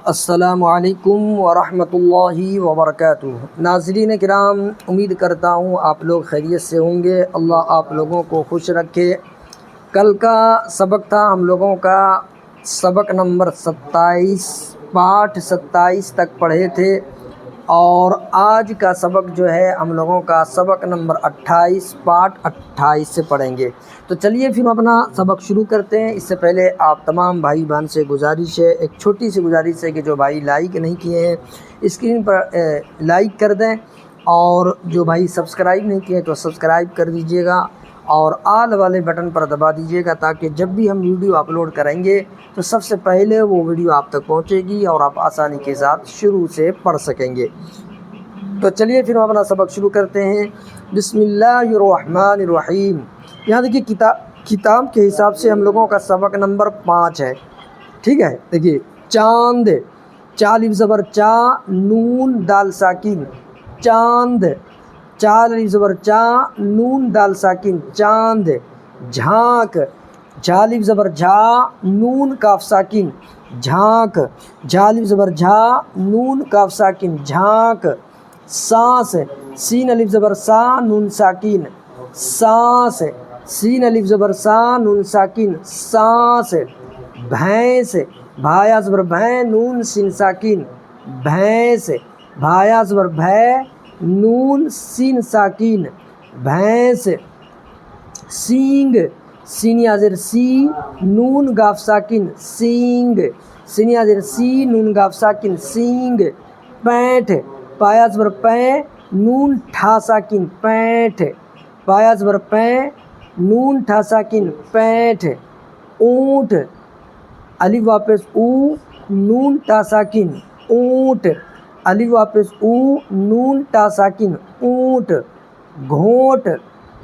السلام علیکم ورحمۃ اللہ وبرکاتہ۔ ناظرین کرام، امید کرتا ہوں آپ لوگ خیریت سے ہوں گے۔ اللہ آپ لوگوں کو خوش رکھے۔ کل کا سبق تھا ہم لوگوں کا سبق نمبر 27، پاٹھ 27 تک پڑھے تھے، اور آج کا سبق جو ہے ہم لوگوں کا سبق نمبر 28، پاٹھ 28 سے پڑھیں گے۔ تو چلیے پھر ہم اپنا سبق شروع کرتے ہیں۔ اس سے پہلے آپ تمام بھائی بہن سے گزارش ہے، ایک چھوٹی سی گزارش ہے کہ جو بھائی لائک نہیں کیے ہیں اسکرین پر لائک کر دیں، اور جو بھائی سبسکرائب نہیں کیے تو سبسکرائب کر دیجیے گا، اور آل والے بٹن پر دبا دیجیے گا، تاکہ جب بھی ہم ویڈیو اپلوڈ کریں گے تو سب سے پہلے وہ ویڈیو آپ تک پہنچے گی اور آپ آسانی کے ساتھ شروع سے پڑھ سکیں گے۔ تو چلیے پھر ہم اپنا سبق شروع کرتے ہیں۔ بسم اللہ الرحمن الرحیم۔ یہاں دیکھیے کتاب کے حساب سے ہم لوگوں کا سبق نمبر 5 ہے، ٹھیک ہے۔ دیکھیے چاند، چا الف زبر چا، نون دال ساکن، چاند، چا الف زبر چا، نون دال ساکن، چاند۔ جھانک، جھا الف زبر جھا، نون کاف ساکن، جھانک، جھا الف زبر جھا، نون کاف ساکن، جھانک۔ سانس، سین الف زبر سا، نون ساکن، سانس، سین الف زبر سا، نون ساکن، سانس۔ بھینس، بھایا زبر بھیں، نون سین ساکن، بھینس، بھایا زبر بھے، نون سین ساکن، بھینس۔ سینگ، سین یا زیر سی، نون گاف ساکن، سینگ، سین یا زیر سی، نون گاف ساکن، سینگ۔ پینٹ، پایا زبر پیں، نون ٹھا ساکن، پینٹ، پایا زبر پیں، نون ٹھا ساکن، پینٹ۔ اونٹ، الف واپس او، نون ٹا ساکن، اونٹ، الف واپس او، نون ٹا ساکن، اونٹ۔ گھونٹ،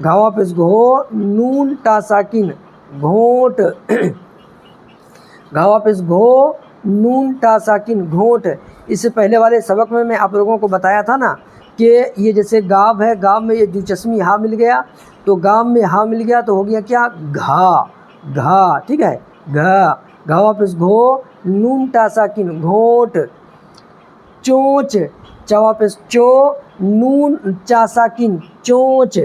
گھا واپس گھو، نون ٹا ساکن، گھونٹ، گھا واپس گھو، نون ٹا ساکن، گھونٹ۔ اس سے پہلے والے سبق میں آپ لوگوں کو بتایا تھا نا کہ یہ جیسے گاو ہے، گاو میں یہ دلچسپی ہاں مل گیا، تو گاو میں ہاں مل گیا تو ہو گیا کیا؟ گھا، گھا، ٹھیک ہے، گھا، گھا واپس گھو، نون ٹا ساکن، گھونٹ۔ چونچ، چا واپس چو، نون چا ساکن، چونچ،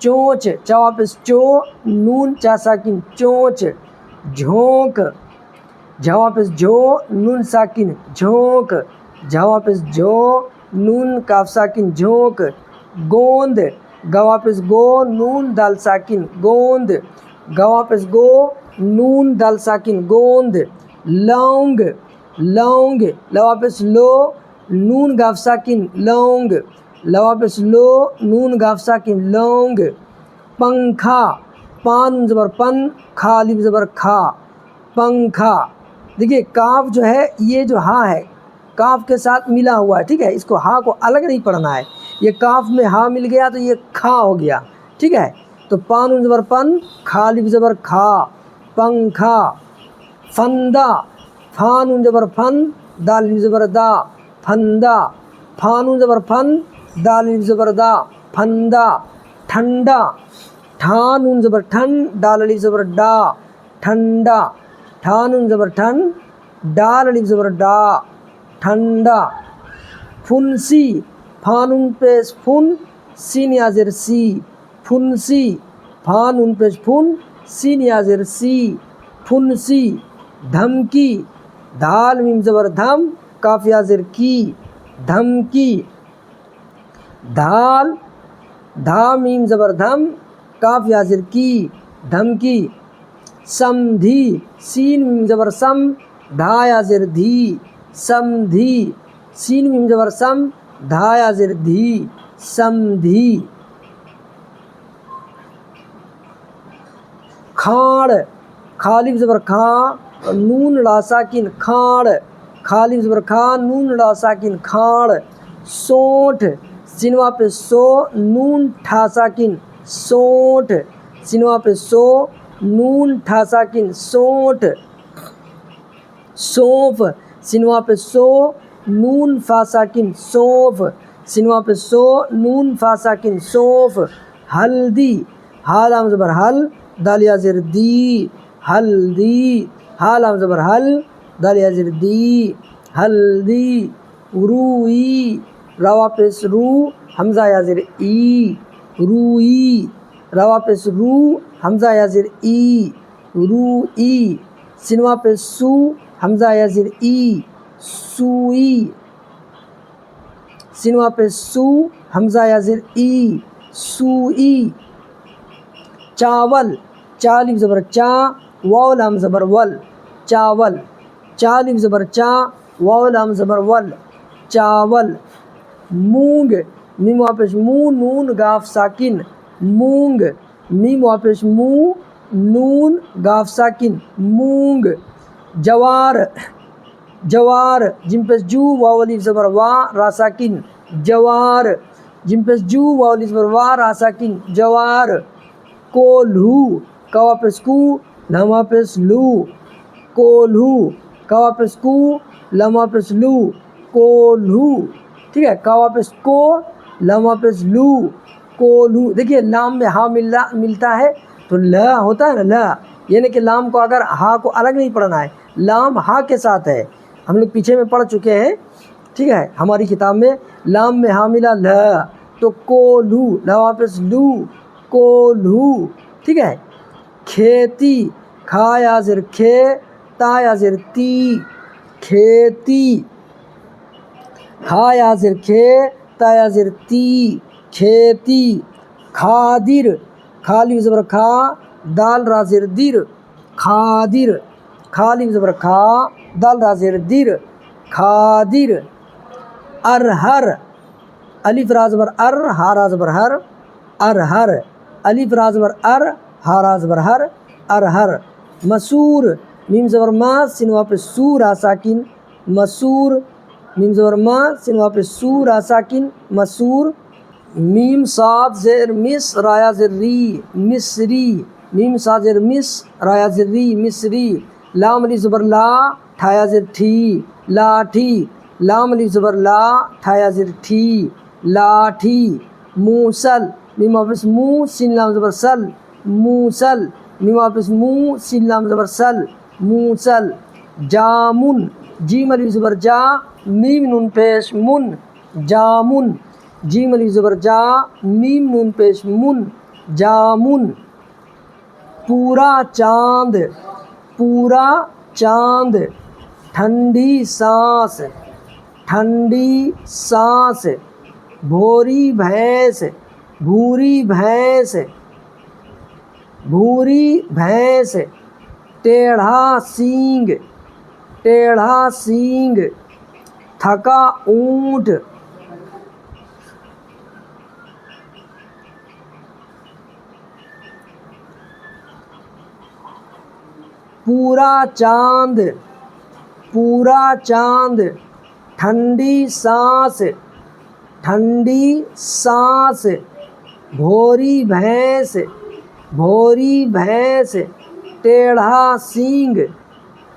چونچ، چا واپس چو، نون چا ساکن، چونچ۔ جھونک، جھا واپس جھو، نون ساکن، جھونک، جھا واپس جھو، نون کاف ساکن، جھونک۔ گوند، گا واپس گو، نون دال ساکن، گوند، گا واپس گو، نون دال ساکن، گوند۔ لونگ، لونگ، لا واپس لو، نون گاف ساکن، لونگ، لا واپس لو، نون گاف ساکن، لونگ۔ پنکھا، پان نون زبر پن، کھا الف زبر کھا، پنکھا۔ دیکھیے کاف جو ہے یہ جو ہاں ہے کاف کے ساتھ ملا ہوا ہے، ٹھیک ہے، اس کو ہاں کو الگ نہیں پڑھنا ہے۔ یہ کاف میں ہاں مل گیا تو یہ کھا ہو گیا، ٹھیک ہے۔ تو پان نون زبر پن، کھا الف زبر کھا، پنکھا۔ فندا، فا نون زبر فن، دال الف زبر دا، پھندا، فا نون زبر فن، دال الف زبر دا، پھندا۔ ٹھنڈا، ٹھا نون زبر ٹھن، دال الف زبر ڈا، ٹھنڈا، ٹھا نون زبر ٹھن، ڈال الف زبر ڈا، ٹھنڈا۔ پھنسی، پھا نون پیش پھن، سین یا زیر سی، پھنسی، پھا نون پیش پھن، سین یا زیر سی، پھنسی۔ دھمکی، دال میم زبر دھم، کاف یا زیر کی، دھمکی، دھال، دھا میم زبر دھم، کاف یا زیر کی، دھمکی۔ سمدھی، سین میم زبر سم، دھا یا زیر دھی، سمدھی، سین میم زبر سم، دھا یا زیر دھی، سمدھی۔ کھاڑ، کھا الف زبر کھا، نون لا ساکن، کھاڑ، کھا الف زبر کھا، نون لا ساکن، کھاڑ۔ سونٹھ، سین واپس سو، نون ٹھا ساکن، سونٹھ، سین واپس سو، نون ٹھا ساکن، سونٹھ۔ سونف، سین واپس سو، نون فا ساکن، سونف، سین واپس سو، نون فا ساکن، سونف۔ ہلدی، ہا لام زبر ہل، دال یا زیر دی، ہلدی، ہا لام زبر ہل، دال یا زیر دی ہلدی روئی روا پیش رو حمزہ یا زیر ای روئی روا پیش رو حمزہ یا زیر ای روئی سنوا پیش سو حمزہ یا زیر ای سوئی سنوا پیش سو حمزہ یا زیر ای سوئی چاول چالف زبر چا واو لام زبر ول چاول چالف زبر چا واو لام زبر ول چاول مونگ میم واپس مو نون گاف ساکن مونگ میم واپس مو نون گاف ساکن مونگ جوار جوار جیم پس جو واو الف زبر وا را ساکن جوار جیم پس جو واو الف زبر وا را ساکن جوار کولہو کوا پس کو لما پس لو کولہو کوا پس کو لما پس لو کولہو ٹھیک ہے کوا پس کو لما پس لو کولہو دیکھیے لام میں ہا ملتا ہے تو لا ہوتا ہے نا لا یعنی کہ لام کو اگر ہا کو الگ نہیں پڑھنا ہے لام ہا کے ساتھ ہے ہم لوگ پیچھے میں پڑھ چکے ہیں ٹھیک ہے ہماری کتاب میں لام میں ہا ملا لا تو کولہو لما پس لو کولہو ٹھیک ہے کھیتی کھا یا زر کھے تا یا زر تی کھیتی کھا یا زر کھے تا یا زر تی کھیتی کھادر کھالی زبر کھا دال را زر در کھادر کھالی زبر کھا دال را زر در کھادر ارہر الف را زبر ار ہا را زبر ہر ارہر الف را زبر ار ہا را زبر ہر ارہر مسور میم زبر ما سنوا پہ سو را ساکن مسور میم زبر ما سنوا پہ سو را ساکن مسور میم صاد زیر مس رایا زر ری مصری میم صاد زیر مس رایا زر ری مصری لام الف زبر لا ٹھایا زر ٹھی لاٹھی لام الف زبر لا ٹھایا زر ٹھی لاٹھی موسل میم واپس مو سین لام زبر سل موسل میم واپس مو سین لام زبر سل موسل جامن جیم الف زبر جا میم نون پیش من جامن جیم الف زبر جا میم نون پیش من جامن پورا چاند پورا چاند ٹھنڈی سانس ٹھنڈی سانس بھوری بھینس بھوری بھینس بھوری بھینس ٹیڑھا سینگ ٹیڑھا سینگ تھکا اونٹ پورا چاند پورا چاند ٹھنڈی سانس ٹھنڈی سانس بھوری بھینس بھوری بھینس ٹیڑھا سینگ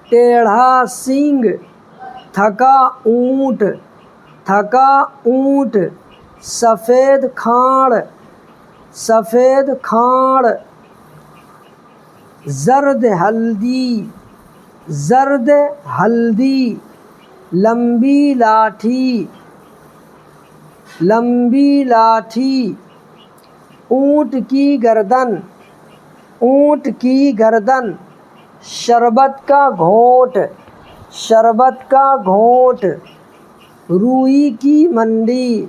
ٹیڑھا سینگ تھکا اونٹ تھکا اونٹ سفید کھاڑ سفید کھاڑ زرد ہلدی زرد ہلدی لمبی لاٹھی لمبی لاٹھی اونٹ کی گردن اونٹ کی گردن شربت کا گھونٹ شربت کا گھونٹ روئی کی منڈی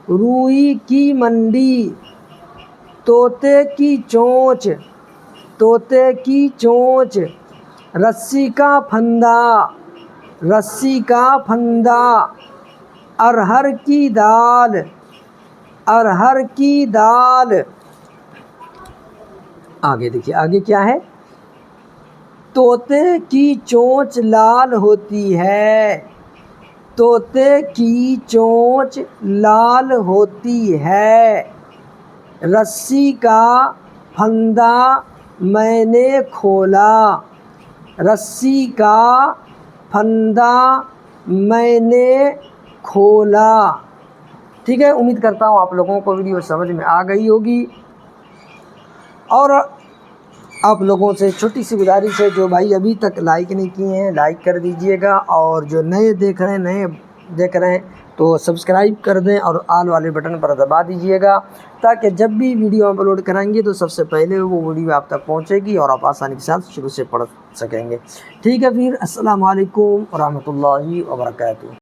روئی کی منڈی طوطے کی چونچ طوطے کی چونچ رسی کا پھندا رسی کا پھندا ارہر کی دال ارہر کی دال آگے دیکھیے آگے کیا ہے طوطے کی چونچ لال ہوتی ہے طوطے کی چونچ لال ہوتی ہے رسی کا پھندا میں نے کھولا رسی کا پھندا میں نے کھولا ٹھیک ہے امید کرتا ہوں آپ لوگوں کو ویڈیو سمجھ میں آ گئی ہوگی اور آپ لوگوں سے چھوٹی سی گزارش ہے، جو بھائی ابھی تک لائک نہیں کیے ہیں لائک کر دیجئے گا، اور جو نئے دیکھ رہے ہیں تو سبسکرائب کر دیں اور آل والے بٹن پر دبا دیجئے گا، تاکہ جب بھی ویڈیو اپلوڈ کریں گے تو سب سے پہلے وہ ویڈیو آپ تک پہنچے گی اور آپ آسانی کے ساتھ شروع سے پڑھ سکیں گے۔ ٹھیک ہے پھر، السلام علیکم ورحمۃ اللہ وبرکاتہ۔